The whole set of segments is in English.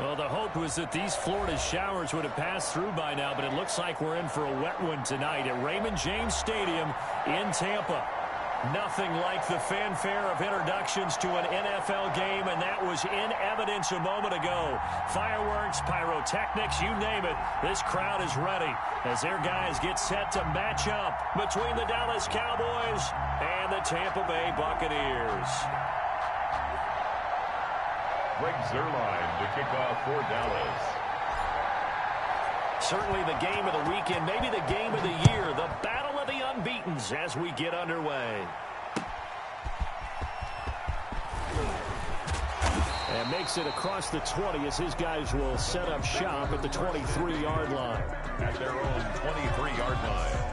Well, the hope was that these Florida showers would have passed through by now, but it looks like we're in for a wet one tonight at Raymond James Stadium in Tampa. Nothing like the fanfare of introductions to an NFL game, and that was in evidence a moment ago. Fireworks, pyrotechnics, you name it. This crowd is ready as their guys get set to match up between the Dallas Cowboys and the Tampa Bay Buccaneers. Greg Zuerlein to kick off for Dallas. Certainly the game of the weekend, maybe the game of the year, the battle of the unbeatens as we get underway. And makes it across the 20 as his guys will set up shop at the 23-yard line. At their own 23-yard line.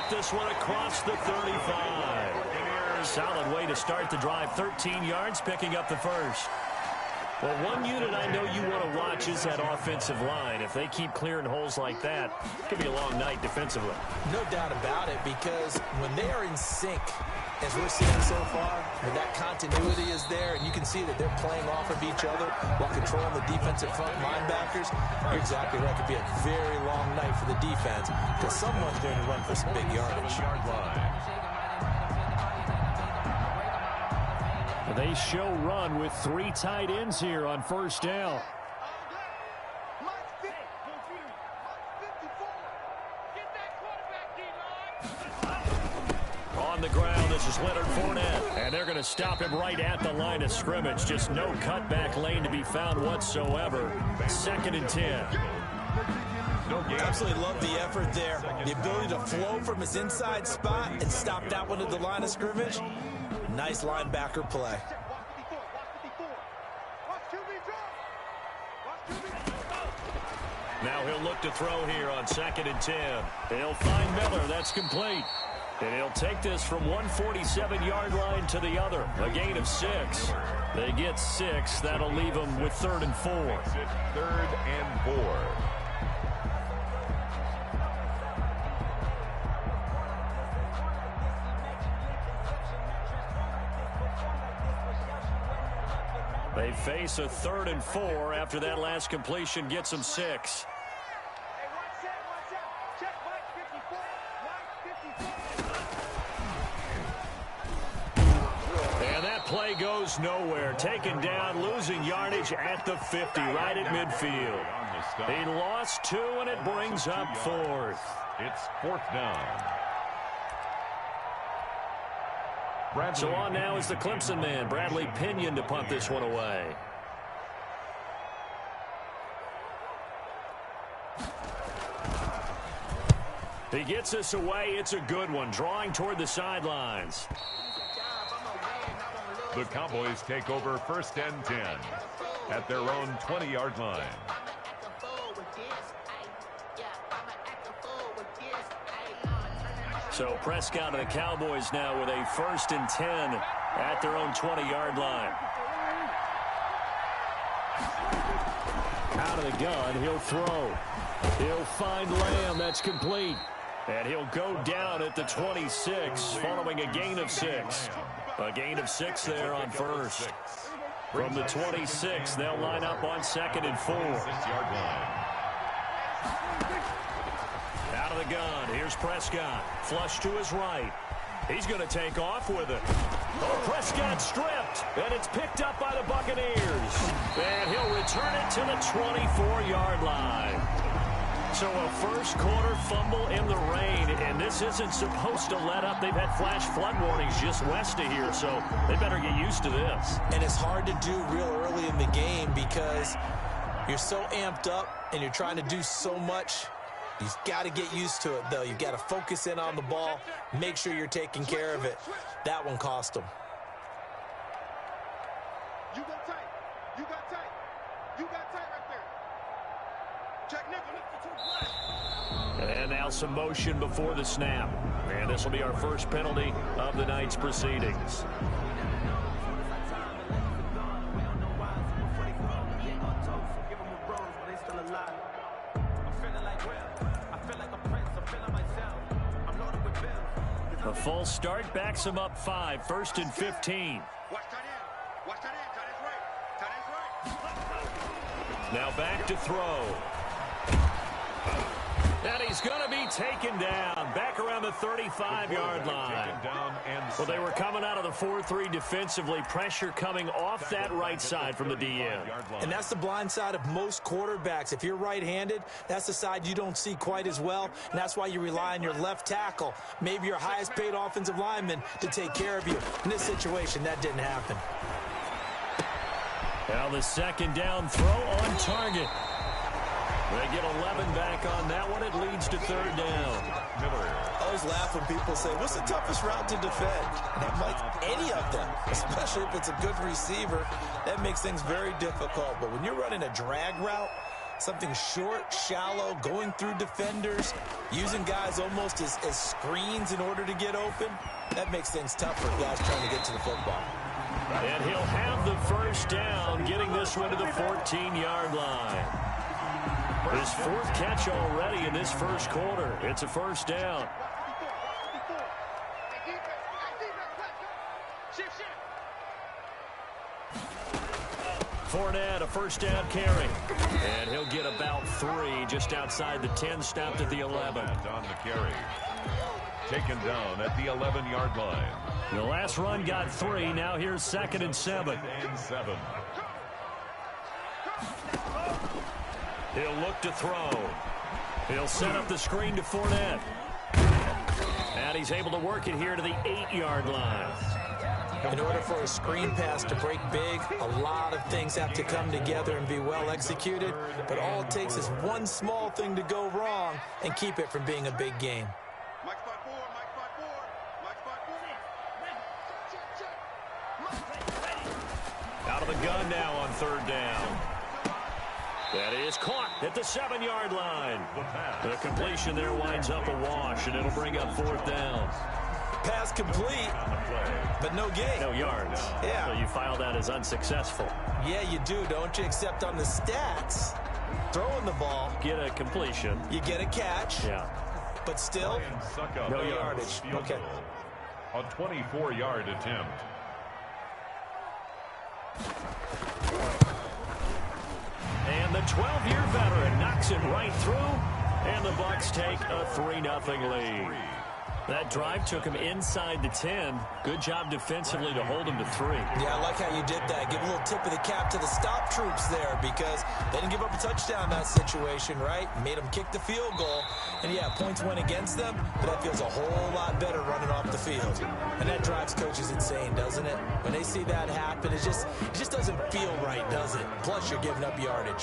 This one across the 35. Solid way to start the drive. 13 yards, picking up the first. Well, one unit I know you want to watch is that offensive line. If they keep clearing holes like that, it could be a long night defensively. No doubt about it, because when they are in sync, as we're seeing so far, that continuity is there, and you can see that they're playing off of each other while controlling the defensive front linebackers. You're exactly right. It could be a very long night for the defense because someone's going to run for some big yardage. They show run with 3 tight ends here on first down. On the ground, this is Leonard Fournette. And they're going to stop him right at the line of scrimmage. Just no cutback lane to be found whatsoever. 2nd and 10. Absolutely love the effort there. The ability to flow from his inside spot and stop that one at the line of scrimmage. Nice linebacker play. Now he'll look to throw here on 2nd and 10. He'll find Miller. That's complete. And he'll take this from 147-yard line to the other. A gain of 6. They get 6. That'll leave them with 3rd and 4. 3rd and 4. They face a 3rd and 4 after that last completion gets them 6. And that play goes nowhere. Taken down, losing yardage at the 50, right at midfield. He lost 2, and it brings up 4th. It's 4th down. So on now is the Clemson man, Bradley Pinion, to punt this one away. He gets us away. It's a good one, drawing toward the sidelines. The Cowboys take over 1st and 10 at their own 20-yard line. So Prescott and the Cowboys now with a 1st and 10 at their own 20-yard line. Out of the gun, he'll throw. He'll find Lamb. That's complete. And he'll go down at the 26 following a gain of 6. A gain of 6 there on first. From the 26, they'll line up on 2nd and 4. Out of the gun, here's Prescott. Flush to his right. He's going to take off with it. Oh, Prescott stripped, and it's picked up by the Buccaneers. And he'll return it to the 24-yard line. So a first quarter fumble in the rain, and this isn't supposed to let up. They've had flash flood warnings just west of here, so they better get used to this. And it's hard to do real early in the game because you're so amped up and you're trying to do so much. You've got to get used to it, though. You've got to focus in on the ball, make sure you're taking care of it. That one cost them. You got tight. You got tight. You got tight right there. Check nickel. And now some motion before the snap. And this will be our first penalty of the night's proceedings. A false start backs him up 5, 1st and 15. Watch tight end. Watch tight end. Tight end's right. Tight end's right. Now back to throw. And he's going to be taken down. Back around the 35-yard line. Well, they were coming out of the 4-3 defensively. Pressure coming off that right side from the DN. And that's the blind side of most quarterbacks. If you're right-handed, that's the side you don't see quite as well. And that's why you rely on your left tackle, maybe your highest-paid offensive lineman, to take care of you. In this situation, that didn't happen. Now the second down throw on target. They get 11 back on that one. It leads to 3rd down. I always laugh when people say, what's the toughest route to defend? And I'm like, any of them, especially if it's a good receiver. That makes things very difficult. But when you're running a drag route, something short, shallow, going through defenders, using guys almost as screens in order to get open, that makes things tough for guys trying to get to the football. And he'll have the first down, getting this one to the 14-yard line. His 4th catch already in this first quarter. It's a first down. Fournette, a first down carry. And he'll get about 3 just outside the 10, stopped at the 11. On the carry. Taken down at the 11-yard line. The last run got 3. Now here's 2nd and 7. He'll look to throw. He'll set up the screen to Fournette. And he's able to work it here to the 8-yard line. In order for a screen pass to break big, a lot of things have to come together and be well executed. But all it takes is one small thing to go wrong and keep it from being a big game. Out of the gun now on 3rd down. That is caught at the 7-yard line. The completion there winds up a wash, and it'll bring up 4th down. Pass complete, but no gain. No yards. Yeah. So you file that as unsuccessful. Yeah, you do, don't you? Except on the stats, throwing the ball. Get a completion. You get a catch. Yeah. But still, no yardage. Okay. A 24-yard attempt. And the 12-year veteran knocks it right through, and the Bucs take a 3-0 lead. That drive took him inside the 10. Good job defensively to hold him to 3. Yeah, I like how you did that. Give a little tip of the cap to the stop troops there because they didn't give up a touchdown in that situation, right? Made them kick the field goal. And, yeah, points went against them, but that feels a whole lot better running off the field. And that drives coaches insane, doesn't it? When they see that happen, it just doesn't feel right, does it? Plus, you're giving up yardage.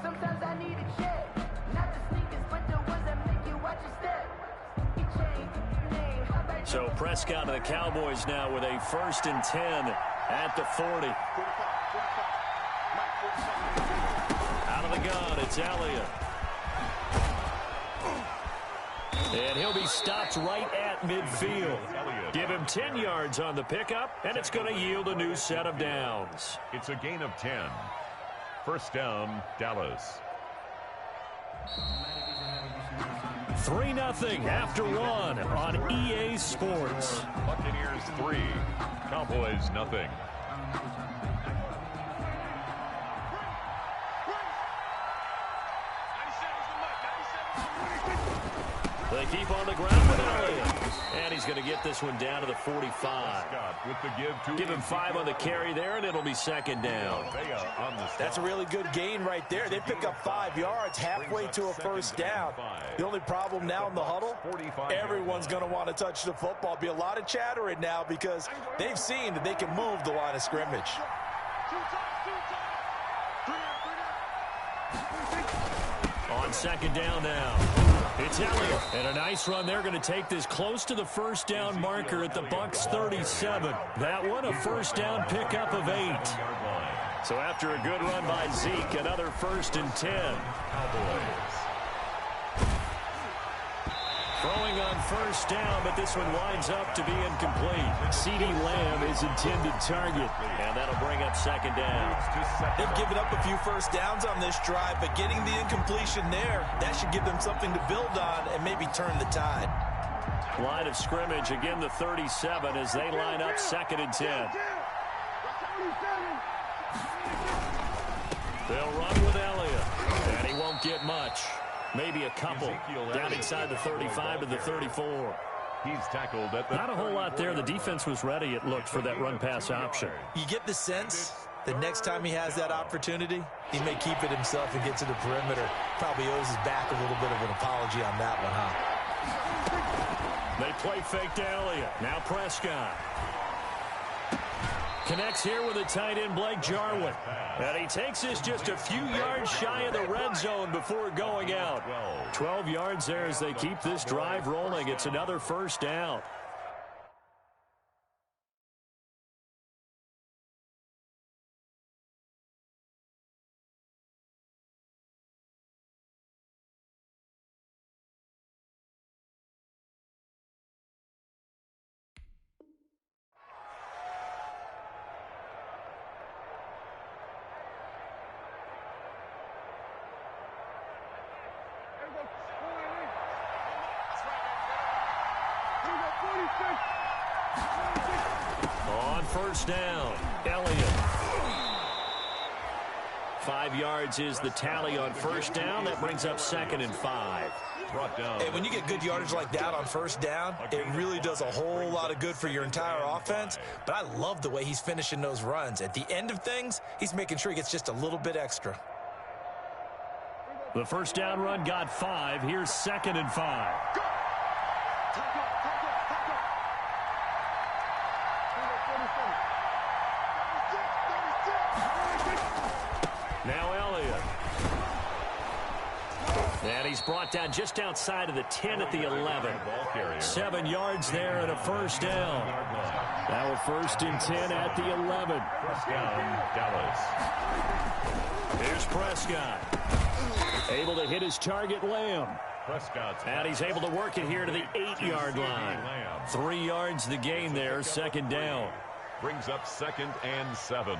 Sometimes I need a check, not the sneakers, but the ones that make you watch your step. So Prescott and the Cowboys now with a 1st and 10 at the 40. Out of the gun, it's Elliott. And he'll be stopped right at midfield. Give him 10 yards on the pickup, and it's going to yield a new set of downs. It's a gain of 10. First down, Dallas. 3-0 after 1 on EA Sports. Buccaneers 3, Cowboys nothing. They keep on the ground with Elliott. And he's going to get this one down to the 45. Give him 5 on the carry there, and it'll be second down. That's a really good gain right there. They pick up 5 yards halfway to a first down. The only problem now in the huddle, everyone's going to want to touch the football. Be a lot of chattering now because they've seen that they can move the line of scrimmage. On second down now, it's Elliott. And a nice run. They're going to take this close to the first down marker at the Bucs 37. That one a first down pickup of 8. So after a good run by Zeke, another 1st and 10. Throwing on first down, but this one winds up to be incomplete. CeeDee Lamb is intended target, and that'll bring up second down. They've given up a few first downs on this drive, but getting the incompletion there, that should give them something to build on and maybe turn the tide. Line of scrimmage, again the 37 as they line up 2nd and 10. They'll run with Elliott, and he won't get much. Maybe a couple down inside the 35 to the 34. He's tackled at the Not a whole lot there. The defense was ready, it looked, for that run-pass option. You get the sense that next time he has that opportunity, he may keep it himself and get to the perimeter. Probably owes his back a little bit of an apology on that one, huh? They play fake to Elliott. Now Prescott. Connects here with a tight end, Blake Jarwin. And he takes this just a few yards shy of the red zone before going out. 12 yards there as they keep this drive rolling. It's another first down. On first down, Elliott. 5 yards is the tally on first down. That brings up 2nd and 5. Hey, when you get good yardage like that on first down, it really does a whole lot of good for your entire offense. But I love the way he's finishing those runs. At the end of things, he's making sure he gets just a little bit extra. The first down run got 5. Here's 2nd and 5. Now Elliott. And he's brought down just outside of the 10 at the 11. 7 yards there and a first down. Now a 1st and 10 at the 11. first down, Dallas. Here's Prescott. Able to hit his target, Lamb. And he's able to work it here to the 8-yard line. 3 yards the gain there, 2nd down. Brings up 2nd and 7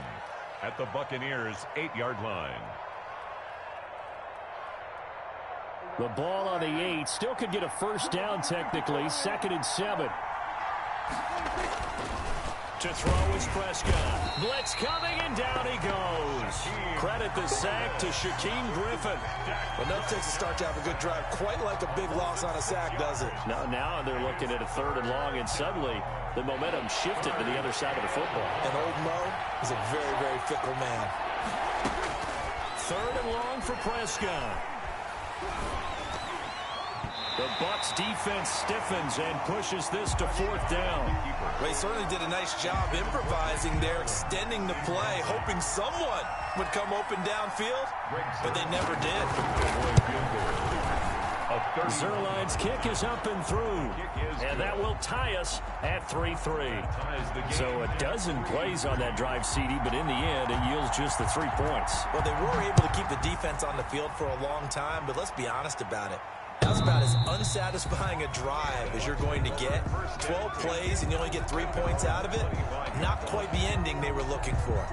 at the Buccaneers' 8-yard line. The ball on the 8. Still could get a first down technically. 2nd and 7. To throw is Prescott. Blitz coming, and down he goes. Credit the sack to Shaquem Griffin. Well, no takes to start to have a good drive. Quite like a big loss on a sack, does it? Now they're looking at a 3rd and long, and suddenly the momentum shifted to the other side of the football. And old Mo is a very, very fickle man. 3rd and long for Prescott. The Bucs defense stiffens and pushes this to 4th down. Well, he certainly did a nice job improvising there, extending the play, hoping someone would come open downfield, but they never did. Zerline's kick is up and through, and that will tie us at 3-3. So a dozen plays on that drive, CD, but in the end, it yields just the 3 points. Well, they were able to keep the defense on the field for a long time, but let's be honest about it. That's about as unsatisfying a drive as you're going to get. 12 plays and you only get 3 points out of it. Not quite the ending they were looking for.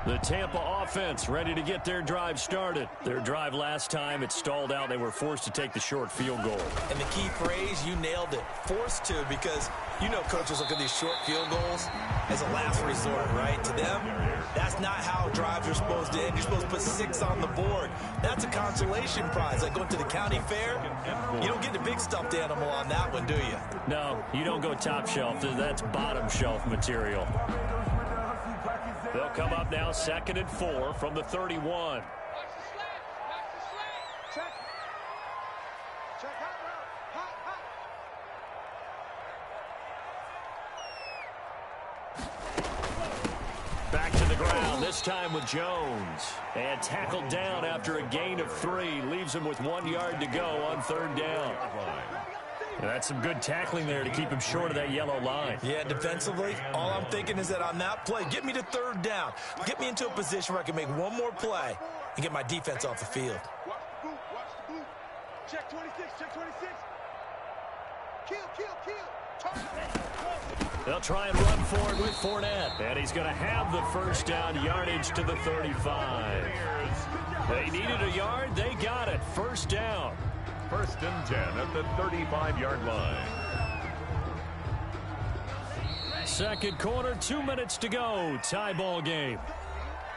The Tampa offense ready to get their drive started. Their drive last time, it stalled out. They were forced to take the short field goal. And the key phrase, you nailed it, forced to, because you know coaches look at these short field goals as a last resort, right? To them, that's not how drives are supposed to end. You're supposed to put 6 on the board. That's a consolation prize. Like going to the county fair, you don't get the big stuffed animal on that one, do you? No, you don't go top shelf. That's bottom shelf material. They'll come up now, 2nd and 4 from the 31. Back to the ground, this time with Jones. And tackled down after a gain of 3. Leaves him with 1 yard to go on 3rd down. And that's some good tackling there to keep him short of that yellow line. Yeah, defensively, all I'm thinking is that on that play, get me to 3rd down. Get me into a position where I can make one more play and get my defense off the field. Watch the boot, watch the boot. Check 26, check 26. Kill. They'll try and run for it with Fournette. And he's going to have the 1st down, yardage to the 35. They needed a yard, they got it. 1st down. 1st and 10 at the 35-yard line. 2nd quarter, 2 minutes to go. Tie ball game.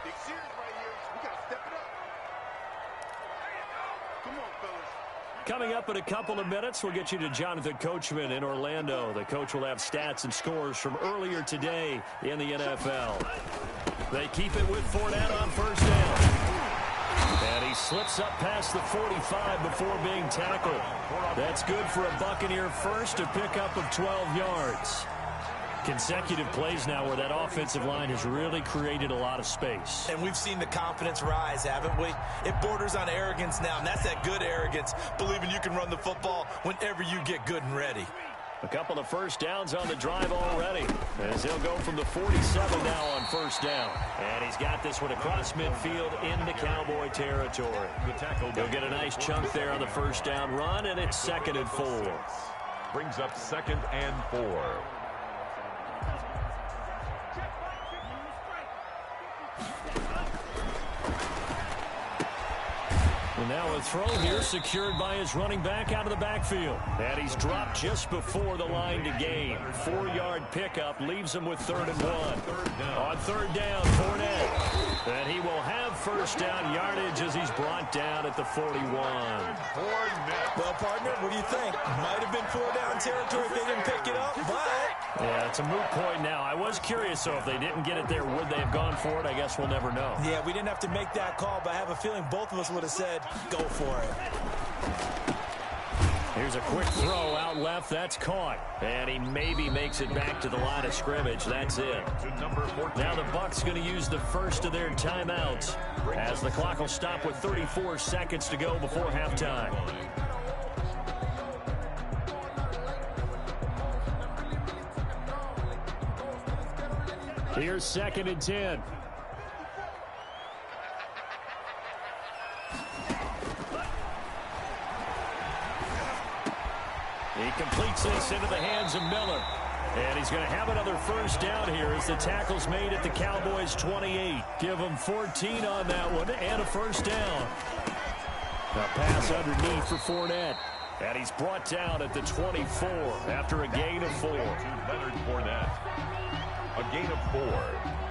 Big series right here. We got to step it up. Come on, fellas. Coming up in a couple of minutes, we'll get you to Jonathan Coachman in Orlando. The coach will have stats and scores from earlier today in the NFL. They keep it with Fournette on 1st down. And he slips up past the 45 before being tackled. That's good for a Buccaneer first, a pickup of 12 yards. Consecutive plays now where that offensive line has really created a lot of space. And we've seen the confidence rise, haven't we? It borders on arrogance now, and that's that good arrogance, believing you can run the football whenever you get good and ready. A couple of 1st downs on the drive already, as he'll go from the 47 now on 1st down. And he's got this one across midfield into Cowboy territory. He'll get a nice chunk there on the 1st down run, and it's 2nd and 4. Brings up 2nd and 4. And now a throw here secured by his running back out of the backfield. And he's dropped just before the line to gain. 4-yard pickup leaves him with 3rd and 1. On 3rd down, Fournette. And he will have 1st down yardage as he's brought down at the 41. Well, partner, what do you think? Might have been 4-down territory if they didn't pick it up, but... Yeah, it's a moot point now. I was curious, so if they didn't get it there, would they have gone for it? I guess we'll never know. Yeah, we didn't have to make that call, but I have a feeling both of us would have said, go for it. Here's a quick throw out left. That's caught. And he maybe makes it back to the line of scrimmage. That's it. Now the Bucs going to use the first of their timeouts as the clock will stop with 34 seconds to go before halftime. Here's 2nd and 10. He completes this into the hands of Miller. And he's going to have another 1st down here as the tackle's made at the Cowboys' 28. Give him 14 on that one and a 1st down. A pass underneath for Fournette. And he's brought down at the 24 after a gain of 4. Leonard Fournette. A gain of 4.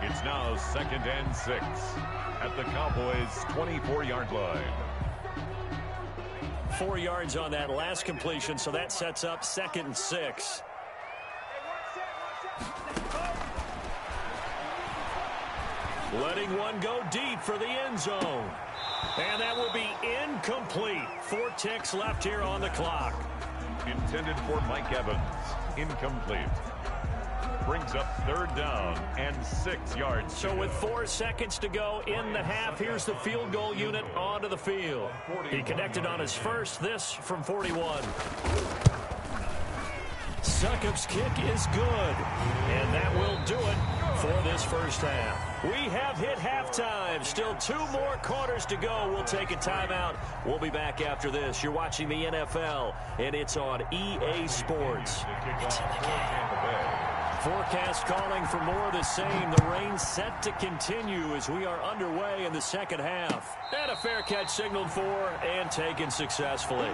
It's now 2nd and 6 at the Cowboys' 24-yard line. 4 yards on that last completion, so that sets up 2nd and 6. Letting one go deep for the end zone. And that will be incomplete. 4 ticks left here on the clock. Intended for Mike Evans. Incomplete. Brings up 3rd down and 6 yards. So with 4 seconds to go in the half, here's the field goal unit onto the field. He connected on his first, this from 41. Succop's kick is good, and that will do it for this 1st half. We have hit halftime. Still 2 more quarters to go. We'll take a timeout. We'll be back after this. You're watching the NFL, and it's on EA Sports. It's in the game. Forecast calling for more of the same. The rain set to continue as we are underway in the second half. And a fair catch signaled for and taken successfully.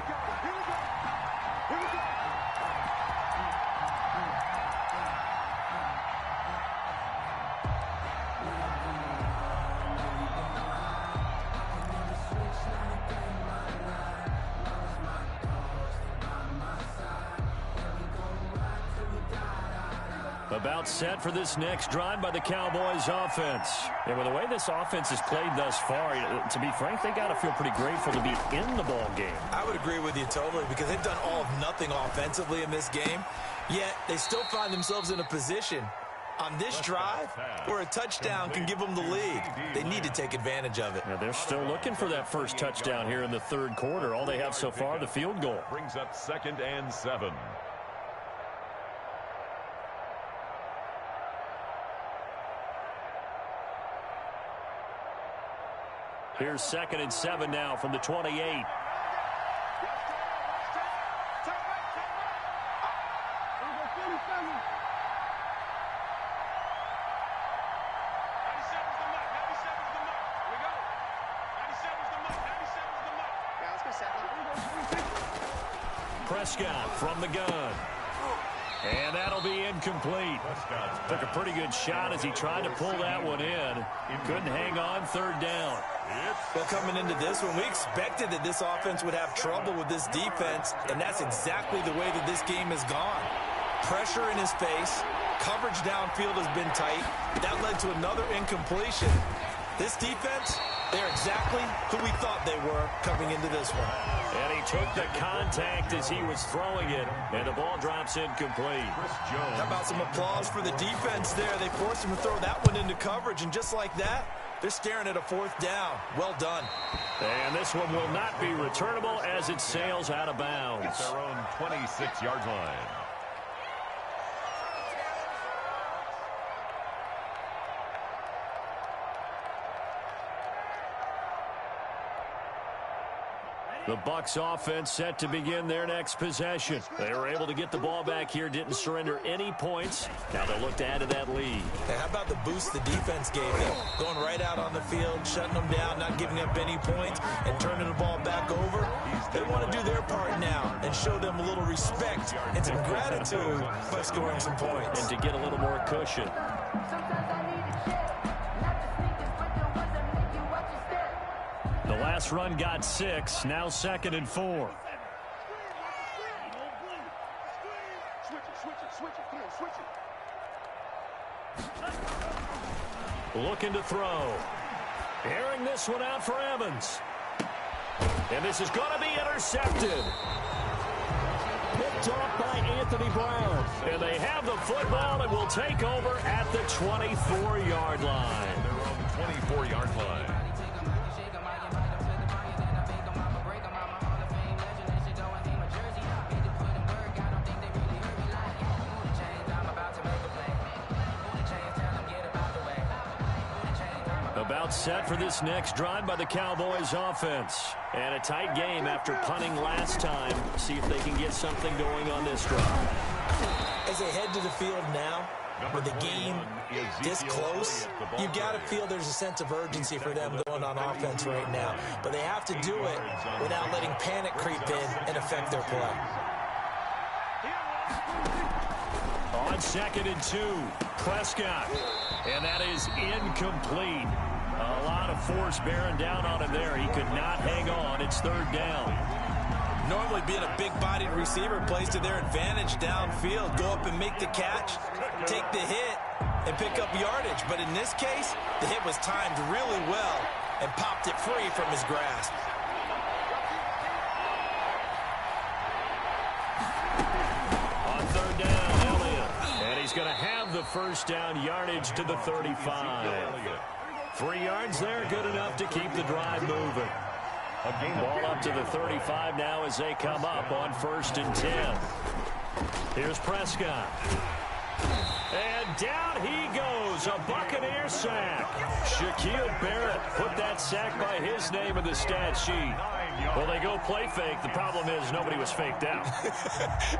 About set for this next drive by the Cowboys offense. And with the way this offense has played thus far, to be frank, they got to feel pretty grateful to be in the ball game. I would agree with you totally because they've done all of nothing offensively in this game, yet they still find themselves in a position on this drive where a touchdown can give them the lead. They need to take advantage of it. Yeah, they're still looking for that first touchdown here in the third quarter. All they have so far, the field goal. Brings up 2nd and 7. Here's 2nd and 7 now from the 28. Prescott from the gun. And that'll be incomplete. Took a pretty good shot as he tried to pull that one in. Couldn't hang on, 3rd down. Well, coming into this one, we expected that this offense would have trouble with this defense, and that's exactly the way that this game has gone. Pressure in his face, coverage downfield has been tight. That led to another incompletion. This defense, they're exactly who we thought they were coming into this one. And he took the contact as he was throwing it, and the ball drops incomplete. How about some applause for the defense there? They forced him to throw that one into coverage, and just like that, they're staring at a 4th down. Well done. And this one will not be returnable as it sails out of bounds. It's their own 26-yard line. The Bucs offense set to begin their next possession. They were able to get the ball back here, didn't surrender any points. Now they'll look to add to that lead. Hey, how about the boost the defense gave them? Going right out on the field, shutting them down, not giving up any points, and turning the ball back over. They want to do their part now and show them a little respect and some gratitude by scoring some points. And to get a little more cushion. The last run got 6, now 2nd and 4. Looking to throw. Airing this one out for Evans. And this is going to be intercepted. Picked off by Anthony Brown. And they have the football and will take over at the 24-yard line. Their own 24-yard line. About set for this next drive by the Cowboys offense. And a tight game after punting last time. See if they can get something going on this drive. As they head to the field now, with the game this close, you've got to feel there's a sense of urgency for them going on offense right now. But they have to do it without letting panic creep in and affect their play. On 2nd and 2, Prescott. And that is incomplete. A lot of force bearing down on him there. He could not hang on. It's 3rd down. Normally being a big-bodied receiver plays to their advantage downfield. Go up and make the catch, take the hit, and pick up yardage. But in this case, the hit was timed really well and popped it free from his grasp. On 3rd down, Elliott. And he's going to have the first down yardage to the 35. 3 yards there, good enough to keep the drive moving. Ball up to the 35 now as they come up on 1st and 10. Here's Prescott. And down he goes, a Buccaneer sack. Shaquille Barrett put that sack by his name in the stat sheet. Well, they go play fake. The problem is nobody was faked out.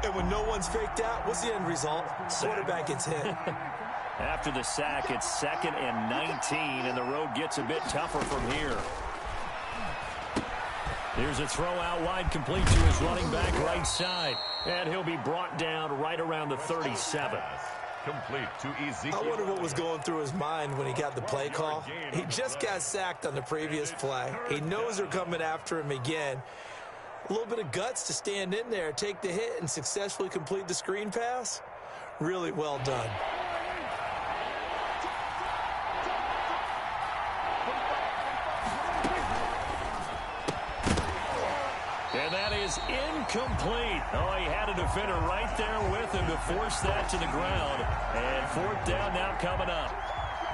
And when no one's faked out, what's the end result? Quarterback gets hit. After the sack, it's 2nd and 19, and the road gets a bit tougher from here. Here's a throw out wide, complete to his running back right side. And he'll be brought down right around the 37. Complete to Ezekiel. I wonder what was going through his mind when he got the play call. He just got sacked on the previous play. He knows they're coming after him again. A little bit of guts to stand in there, take the hit, and successfully complete the screen pass. Really well done. And that is incomplete. Oh, he had a defender right there with him to force that to the ground. And 4th down now coming up.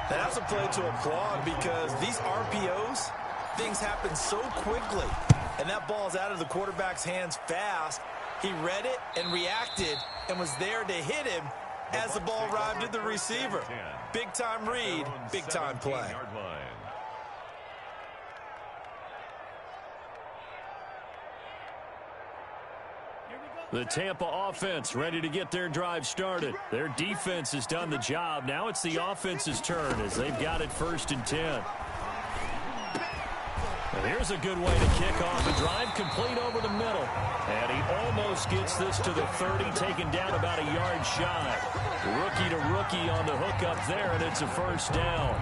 That's a play to applaud because these RPOs, things happen so quickly. And that ball's out of the quarterback's hands fast. He read it and reacted and was there to hit him as the ball arrived at the receiver. Big-time read, big-time play. The Tampa offense ready to get their drive started. Their defense has done the job. Now it's the offense's turn as they've got it 1st and 10. And here's a good way to kick off a drive, complete over the middle. And he almost gets this to the 30, taken down about a yard shy. Rookie to rookie on the hook up there, and it's a 1st down.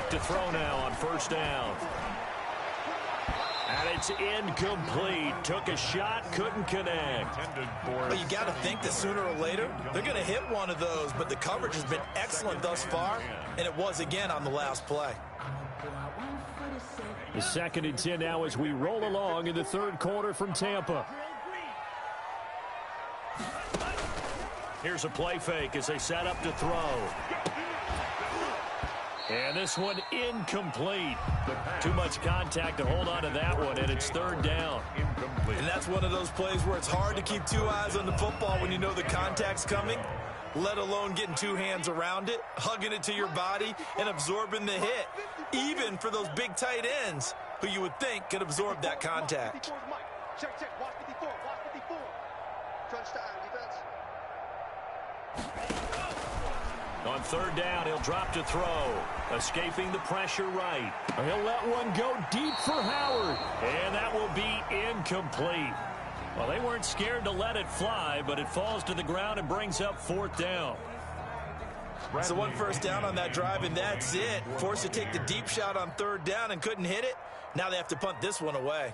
To throw now on 1st down. And it's incomplete. Took a shot, couldn't connect. Well, you got to think that sooner or later, they're going to hit one of those, but the coverage has been excellent thus far, and it was again on the last play. The 2nd and 10 now as we roll along in the 3rd quarter from Tampa. Here's a play fake as they set up to throw. And this one incomplete. Too much contact to hold on to that one, and it's 3rd down. And that's one of those plays where it's hard to keep 2 eyes on the football when you know the contact's coming, let alone getting 2 hands around it, hugging it to your body, and absorbing the hit, even for those big tight ends who you would think could absorb that contact. Check, check. Watch 54. Watch 54. Crunch time, defense. On 3rd down, he'll drop to throw. Escaping the pressure right. He'll let one go deep for Howard. And that will be incomplete. Well, they weren't scared to let it fly, but it falls to the ground and brings up 4th down. So 1 1st down on that drive, and that's it. Forced to take the deep shot on 3rd down and couldn't hit it. Now they have to punt this one away.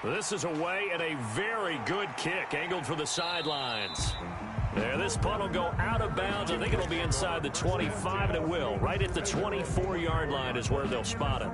This is away and a very good kick, angled for the sidelines. There, this punt will go out of bounds. I think it'll be inside the 25, and it will. Right at the 24-yard line is where they'll spot him.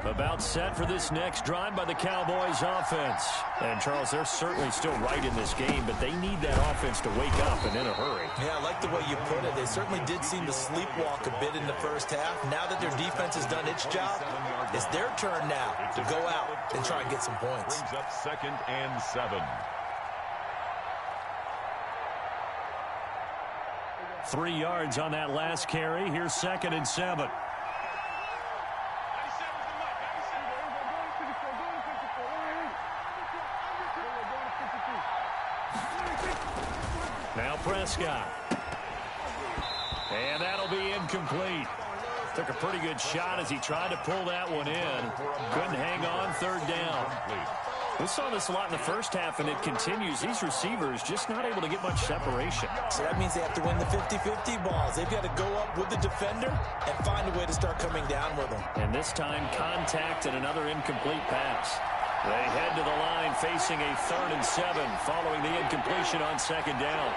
About set for this next drive by the Cowboys offense. And, Charles, they're certainly still right in this game, but they need that offense to wake up and in a hurry. Yeah, I like the way you put it. They certainly did seem to sleepwalk a bit in the 1st half. Now that their defense has done its job, it's their turn now to go out and try and get some points. Brings up 2nd and 7. 3 yards on that last carry. Here's 2nd and 7. Now Prescott. And that'll be incomplete. Took a pretty good shot as he tried to pull that one in. Couldn't hang on, 3rd down. We saw this a lot in the 1st half, and it continues. These receivers just not able to get much separation. So that means they have to win the 50-50 balls. They've got to go up with the defender and find a way to start coming down with them. And this time, contact and another incomplete pass. They head to the line facing a 3rd and 7 following the incompletion on 2nd down.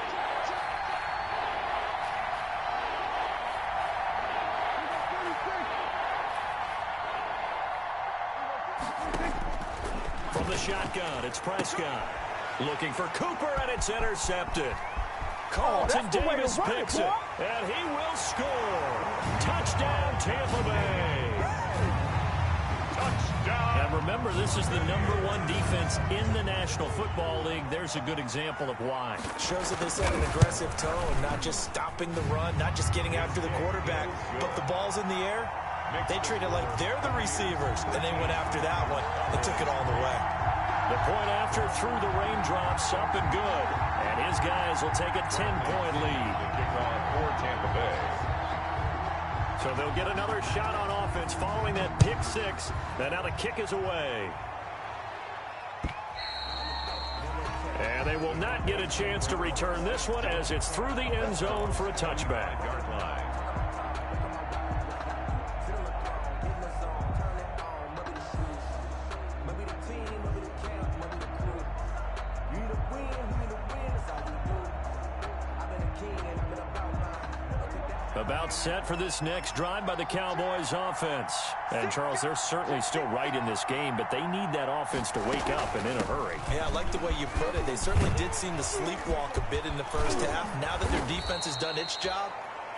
From the shotgun, it's Prescott. Looking for Cooper, and it's intercepted. Carlton Davis picks it, and he will score. Touchdown, Tampa Bay. Touchdown. And remember, this is the #1 defense in the National Football League. There's a good example of why. Shows that they set an aggressive tone, not just stopping the run, not just getting after the quarterback, but the ball's in the air. They treat it like they're the receivers, and they went after that one and took it all the way. The point after through the raindrops, up and good. And his guys will take a 10-point lead. The kickoff for Tampa Bay. So they'll get another shot on offense following that pick six. And now the kick is away. And they will not get a chance to return this one as it's through the end zone for a touchback. Yard line. About set for this next drive by the Cowboys offense. And, Charles, they're certainly still right in this game, but they need that offense to wake up and in a hurry. Yeah, I like the way you put it. They certainly did seem to sleepwalk a bit in the first half. Now that their defense has done its job,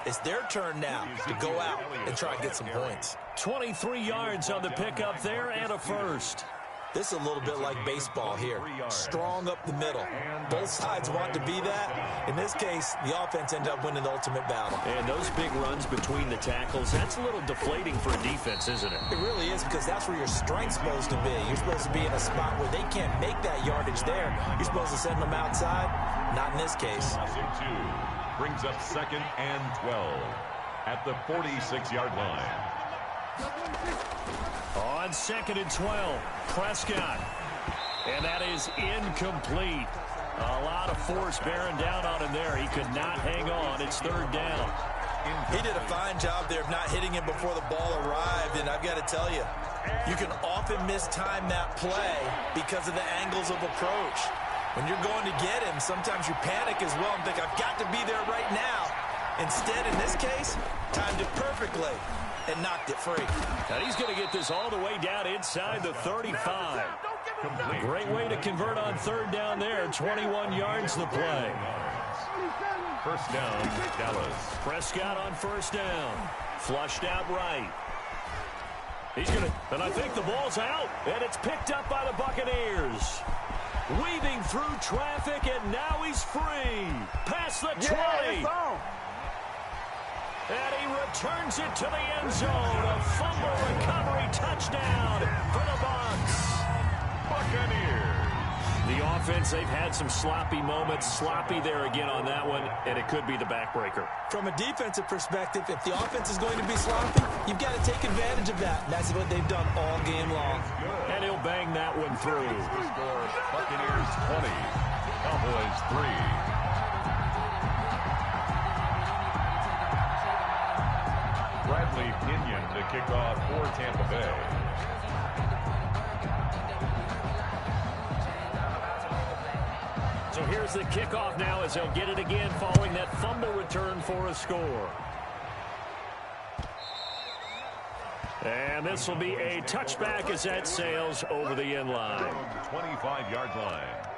it's their turn now to go out and try and get some points. 23 yards on the pickup there and a first. This is a little bit like baseball here. Strong up the middle. Both sides want to be that. In this case, the offense ended up winning the ultimate battle. And those big runs between the tackles, that's a little deflating for a defense, isn't it? It really is, because that's where your strength's supposed to be. You're supposed to be in a spot where they can't make that yardage there. You're supposed to send them outside. Not in this case. Brings up 2nd and 12 at the 46-yard line. On 2nd and 12, Prescott. And that is incomplete. A lot of force bearing down on him there. He could not hang on. It's 3rd down. He did a fine job there of not hitting him before the ball arrived, and I've got to tell you, you can often mistime that play because of the angles of approach. When you're going to get him, sometimes you panic as well and think, I've got to be there right now. Instead, in this case, timed it perfectly and knocked it free. And he's going to get this all the way down inside the 35. A great way to convert on 3rd down there. 21 yards the play. First down, Dallas. Prescott on 1st down. Flushed out right. He's going to, and I think the ball's out. And it's picked up by the Buccaneers. Weaving through traffic, and now he's free. Past the 20. And he returns it to the end zone. A fumble recovery touchdown for the Bucs. Buccaneers. The offense, they've had some sloppy moments. Sloppy there again on that one, and it could be the backbreaker. From a defensive perspective, if the offense is going to be sloppy, you've got to take advantage of that. And that's what they've done all game long. And he'll bang that one through. The score, Buccaneers 20, Cowboys 3. Bradley Pinion to kick off for Tampa Bay. So here's the kickoff now as they'll get it again following that fumble return for a score. And this will be a touchback as that sails over the end line. 25-yard line.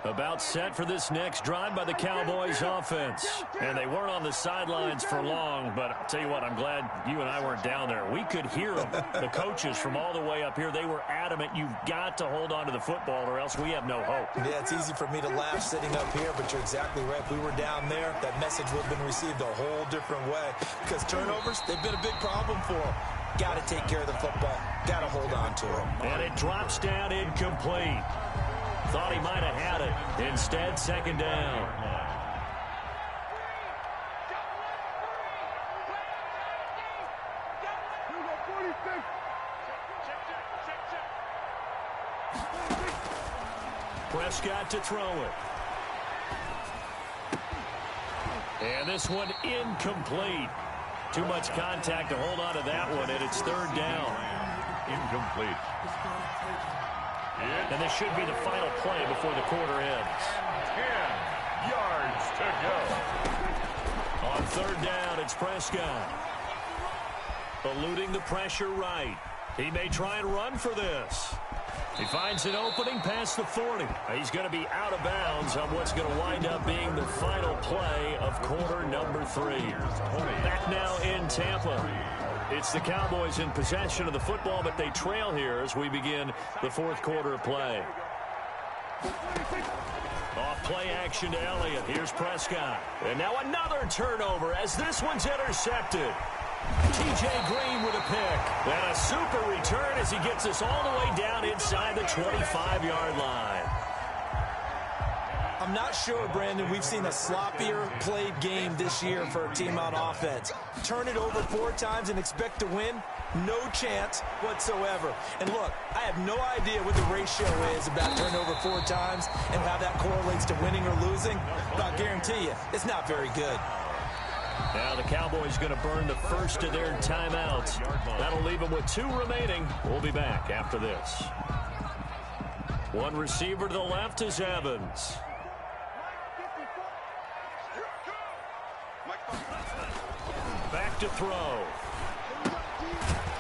About set for this next drive by the Cowboys offense. And they weren't on the sidelines for long, but I'll tell you what, I'm glad you and I weren't down there. We could hear them. The coaches from all the way up here, they were adamant, you've got to hold on to the football or else we have no hope. Yeah, it's easy for me to laugh sitting up here, but you're exactly right. If we were down there, that message would have been received a whole different way. Because turnovers, they've been a big problem for them. Got to take care of the football. Got to hold on to it. And it drops down incomplete. Thought he might have had it. Instead, 2nd down. Prescott to throw it. And this one incomplete. Too much contact to hold on to that one, and it's 3rd down. Incomplete. And this should be the final play before the quarter ends. 10 yards to go. On third down, it's Prescott. Eluding the pressure right. He may try and run for this. He finds an opening past the 40. He's going to be out of bounds on what's going to wind up being the final play of quarter number 3. Back now in Tampa. It's the Cowboys in possession of the football, but they trail here as we begin the fourth quarter of play. Off play action to Elliott. Here's Prescott. And now another turnover as this one's intercepted. T.J. Green with a pick. And a super return as he gets us all the way down inside the 25-yard line. I'm not sure, Brandon, we've seen a sloppier played game this year for a team on offense. Turn it over 4 times and expect to win? No chance whatsoever. And look, I have no idea what the ratio is about turnover 4 times and how that correlates to winning or losing, but I'll guarantee you, it's not very good. Now the Cowboys going to burn the first of their timeouts. That'll leave them with 2 remaining. We'll be back after this. One receiver to the left is Evans. Back to throw.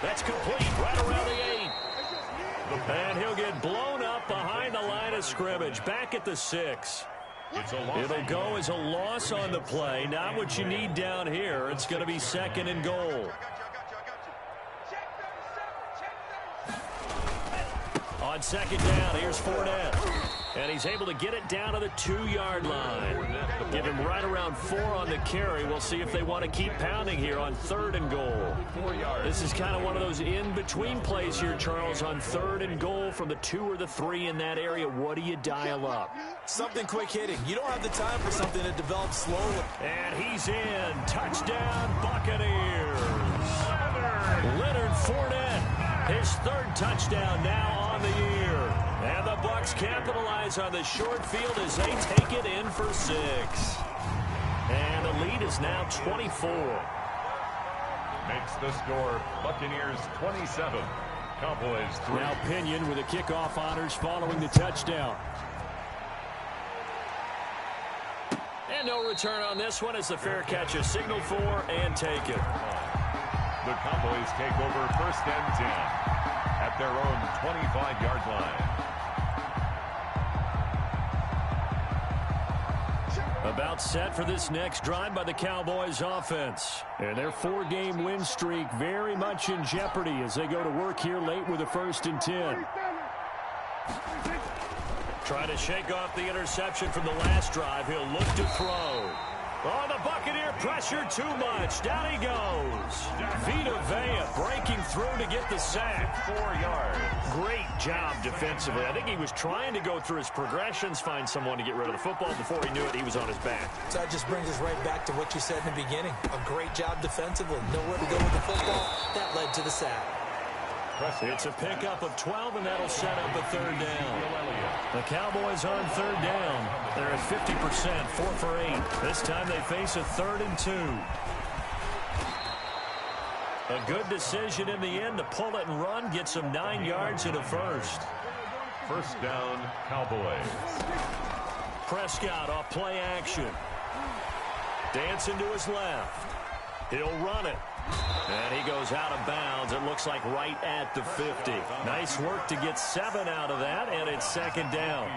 That's complete right around the 8. And he'll get blown up behind the line of scrimmage. Back at the 6. It'll go as a loss on the play. Not what you need down here. It's going to be 2nd and goal. On 2nd down, here's Fournette. And he's able to get it down to the 2-yard line. Give him right around 4 on the carry. We'll see if they want to keep pounding here on 3rd and goal. This is kind of one of those in-between plays here, Charles, on 3rd and goal from the 2 or the 3 in that area. What do you dial up? Something quick hitting. You don't have the time for something that develops slowly. And he's in. Touchdown, Buccaneers. Leonard Fournette, his 3rd touchdown now on the year. And the Bucs capitalize on the short field as they take it in for 6. And the lead is now 24. Makes the score Buccaneers 27, Cowboys 3. Now Pinion with the kickoff honors following the touchdown. And no return on this one as the fair catch is signaled for and taken. The Cowboys take over 1st and 10 at their own 25-yard line. About set for this next drive by the Cowboys offense. And their 4-game win streak very much in jeopardy as they go to work here late with a 1st and 10. Trying to shake off the interception from the last drive. He'll look to throw. Oh, the Buccaneer pressure too much. Down he goes. Vita Vea breaking through to get the sack. 4 yards. Great job defensively. I think he was trying to go through his progressions, find someone to get rid of the football. Before he knew it, he was on his back. So that just brings us right back to what you said in the beginning. A great job defensively. Nowhere to go with the football. That led to the sack. It's a pickup of 12, and that'll set up a 3rd down. The Cowboys on 3rd down. They're at 50%, 4 for 8. This time they face a 3rd and 2. A good decision in the end to pull it and run, get some 9 yards in a 1st. 1st down, Cowboys. Prescott off play action. Dancing to his left. He'll run it. And he goes out of bounds. It looks like right at the 50. Nice work to get 7 out of that, and it's 2nd down.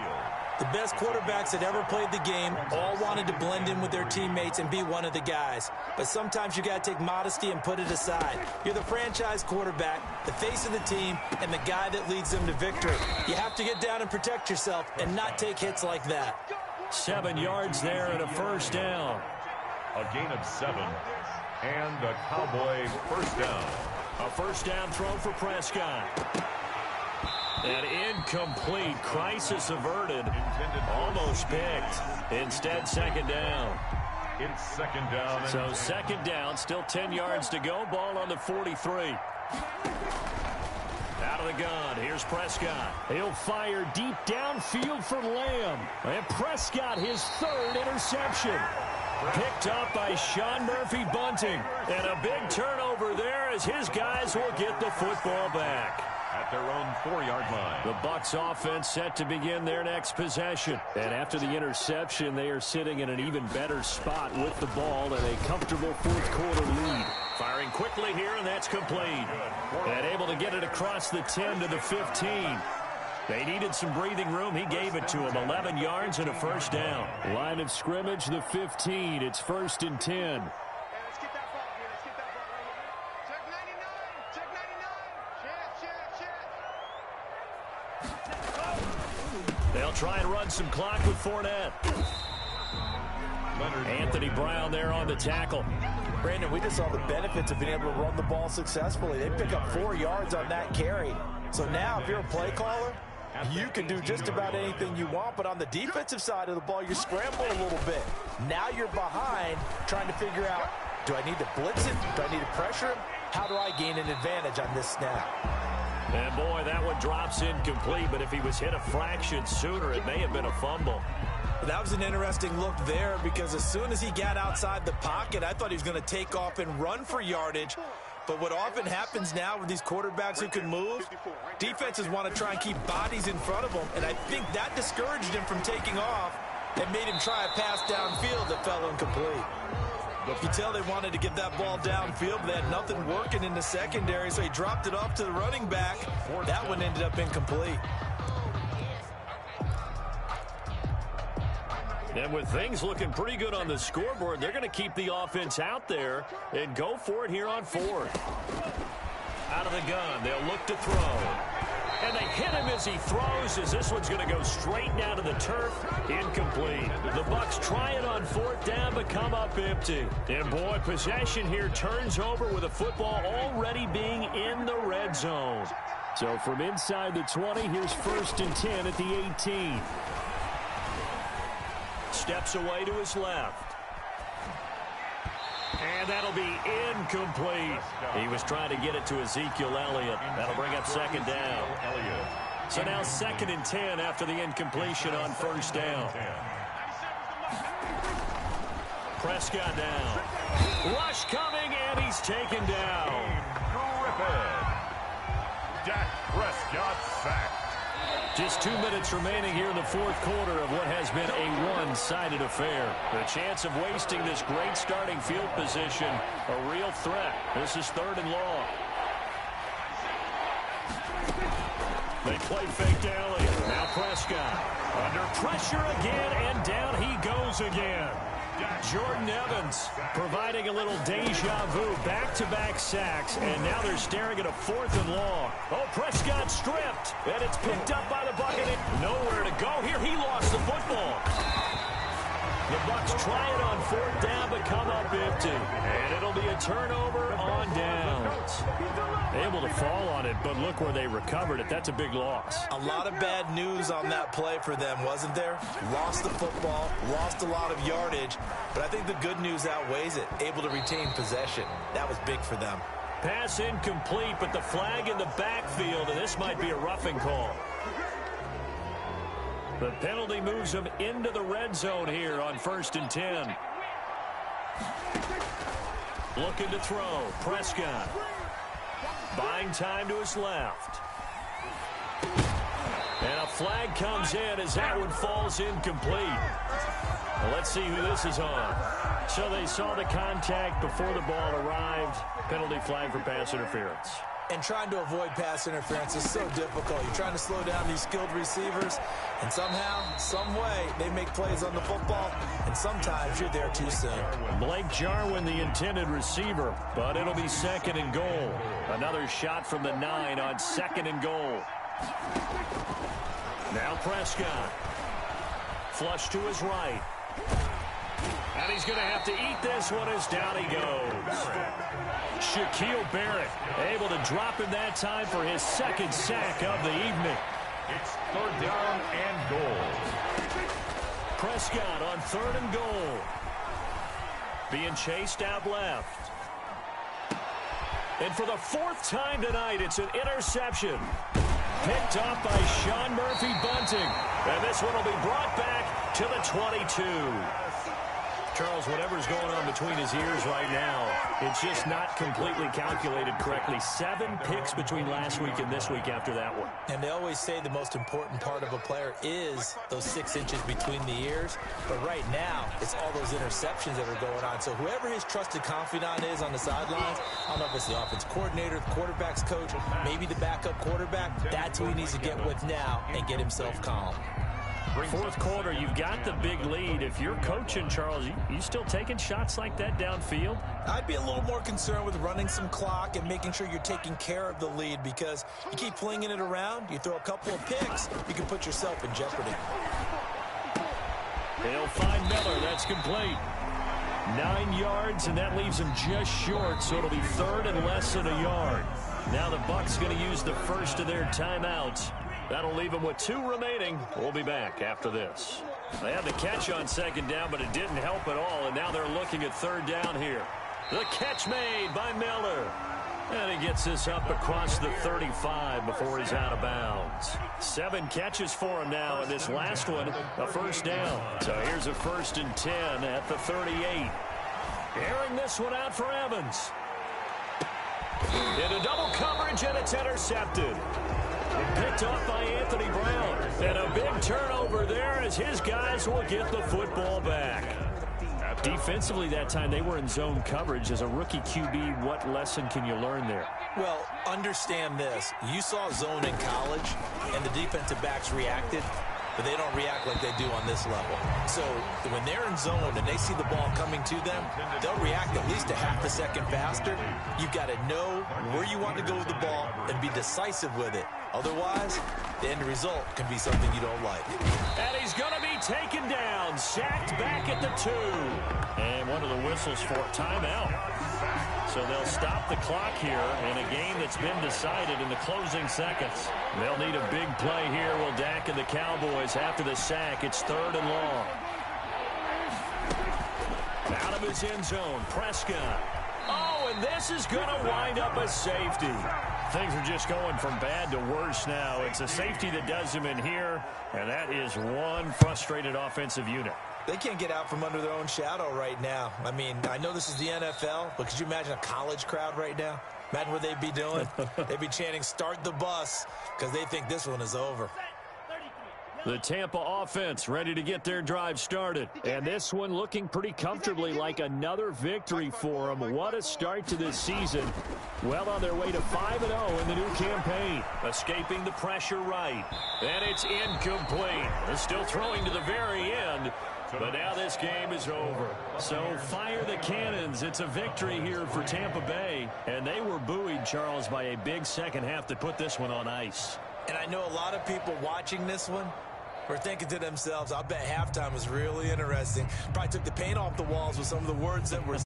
The best quarterbacks that ever played the game all wanted to blend in with their teammates and be one of the guys. But sometimes you got to take modesty and put it aside. You're the franchise quarterback, the face of the team, and the guy that leads them to victory. You have to get down and protect yourself and not take hits like that. 7 yards there and a 1st down. A gain of 7. And a Cowboy 1st down. A 1st down throw for Prescott. And incomplete. Crisis averted. Almost picked. Instead, 2nd down. It's 2nd down. So 2nd down. Still 10 yards to go. Ball on the 43. Out of the gun. Here's Prescott. He'll fire deep downfield for Lamb. And Prescott, his 3rd interception. Picked up by Sean Murphy-Bunting. And a big turnover there as his guys will get the football back. at their own 4-yard line. The Bucs offense set to begin their next possession. And after the interception, they are sitting in an even better spot with the ball and a comfortable fourth-quarter lead. Firing quickly here, and that's complete. And able to get it across the 10 to the 15. They needed some breathing room. He gave it to them. 11 yards and a first down. Line of scrimmage, the 15. It's 1st and 10. Let's get that ball here. Let's get that ball right here. Check 99. Check 99. Check. They'll try and run some clock with Fournette. Anthony Brown there on the tackle. Brandon, we just saw the benefits of being able to run the ball successfully. They pick up 4 yards on that carry. So now if you're a play caller, you can do just about anything you want, but on the defensive side of the ball, you scramble a little bit. Now you're behind trying to figure out, do I need to blitz him? Do I need to pressure him? How do I gain an advantage on this snap? And boy, that one drops incomplete, but if he was hit a fraction sooner, it may have been a fumble. That was an interesting look there because as soon as he got outside the pocket, I thought he was going to take off and run for yardage. But what often happens now with these quarterbacks who can move, defenses want to try and keep bodies in front of them, and I think that discouraged him from taking off and made him try a pass downfield that fell incomplete. You can tell they wanted to get that ball downfield, but they had nothing working in the secondary, so he dropped it off to the running back. That one ended up incomplete. And with things looking pretty good on the scoreboard, they're going to keep the offense out there and go for it here on 4th. Out of the gun, they'll look to throw. And they hit him as he throws, as this one's going to go straight down to the turf. Incomplete. The Bucs try it on 4th down, but come up empty. And boy, possession here turns over with a football already being in the red zone. So from inside the 20, here's 1st and 10 at the 18. Steps away to his left. And that'll be incomplete. He was trying to get it to Ezekiel Elliott. That'll bring up 2nd down. So now 2nd and 10 after the incompletion on 1st down. Prescott down. Rush coming, and he's taken down. Griffin. Dak Prescott sacked. Just 2 minutes remaining here in the 4th quarter of what has been a one-sided affair. The chance of wasting this great starting field position, a real threat. This is 3rd and long. They play fake to Elliott. Now Prescott. Under pressure again, and down he goes again. Jordan Evans providing a little deja vu, back-to-back sacks, and now they're staring at a 4th and long. Oh, Prescott stripped, and it's picked up by the Buccaneers. Nowhere to go here. He lost the football. The Bucs try it on 4th down, but come up empty. And it'll be a turnover on downs. Able to fall on it, but look where they recovered it. That's a big loss. A lot of bad news on that play for them, wasn't there? Lost the football, lost a lot of yardage, but I think the good news outweighs it. Able to retain possession. That was big for them. Pass incomplete, but the flag in the backfield, and this might be a roughing call. The penalty moves him into the red zone here on 1st and 10. Looking to throw. Prescott. Buying time to his left. And a flag comes in as that one falls incomplete. Well, let's see who this is on. So they saw the contact before the ball arrived. Penalty flag for pass interference. And trying to avoid pass interference is so difficult. You're trying to slow down these skilled receivers, and somehow, some way, they make plays on the football, and sometimes you're there too soon. Blake Jarwin, the intended receiver, but it'll be 2nd and goal. Another shot from the 9 on 2nd and goal. Now Prescott. Flush to his right. And he's going to have to eat this one as down he goes. Shaquille Barrett able to drop him that time for his 2nd sack of the evening. It's 3rd down and goal. Prescott on 3rd and goal. Being chased out left. And for the 4th time tonight, it's an interception. Picked up by Sean Murphy-Bunting. And this one will be brought back to the 22. Charles, whatever's going on between his ears right now, it's just not completely calculated correctly. 7 picks between last week and this week after that one. And they always say the most important part of a player is those 6 inches between the ears. But right now, it's all those interceptions that are going on. So whoever his trusted confidant is on the sidelines, I don't know if it's the offense coordinator, the quarterback's coach, maybe the backup quarterback, that's who he needs to get with now and get himself calm. Fourth quarter, you've got the big lead. If you're coaching, Charles, you still taking shots like that downfield? I'd be a little more concerned with running some clock and making sure you're taking care of the lead, because you keep flinging it around, you throw a couple of picks, you can put yourself in jeopardy. They'll find Miller. That's complete. 9 yards, and that leaves him just short, so it'll be 3rd and less than a yard. Now the Bucs going to use the first of their timeouts. That'll leave them with 2 remaining. We'll be back after this. They had the catch on 2nd down, but it didn't help at all, and now they're looking at 3rd down here. The catch made by Miller. And he gets this up across the 35 before he's out of bounds. 7 catches for him now, and this last one, a first down. So here's a 1st and 10 at the 38. Airing this one out for Evans. Into double coverage, and it's intercepted. Picked off by Anthony Brown. And a big turnover there as his guys will get the football back. Defensively that time, they were in zone coverage. As a rookie QB, what lesson can you learn there? Well, understand this. You saw zone in college, and the defensive backs reacted, but they don't react like they do on this level. So when they're in zone and they see the ball coming to them, they'll react at least a half a second faster. You've got to know where you want to go with the ball and be decisive with it. Otherwise, the end result can be something you don't like. And he's going to be taken down, sacked back at the 2. And one of the whistles for timeout. So they'll stop the clock here in a game that's been decided in the closing seconds. They'll need a big play here, will Dak and the Cowboys after the sack. It's 3rd and long. Out of his end zone, Prescott. Oh, and this is going to wind up a safety. Things are just going from bad to worse now. It's a safety that does him in here, and that is one frustrated offensive unit. They can't get out from under their own shadow right now. I mean, I know this is the NFL, but could you imagine a college crowd right now? Imagine what they'd be doing. They'd be chanting, "Start the bus," because they think this one is over. The Tampa offense ready to get their drive started. And this one looking pretty comfortably like another victory for them. What a start to this season. Well on their way to 5-0 in the new campaign. Escaping the pressure right. And it's incomplete. They're still throwing to the very end. But now this game is over. So fire the cannons. It's a victory here for Tampa Bay. And they were buoyed, Charles, by a big second half that put this one on ice. And I know a lot of people watching this one were thinking to themselves, I'll bet halftime was really interesting. Probably took the paint off the walls with some of the words that were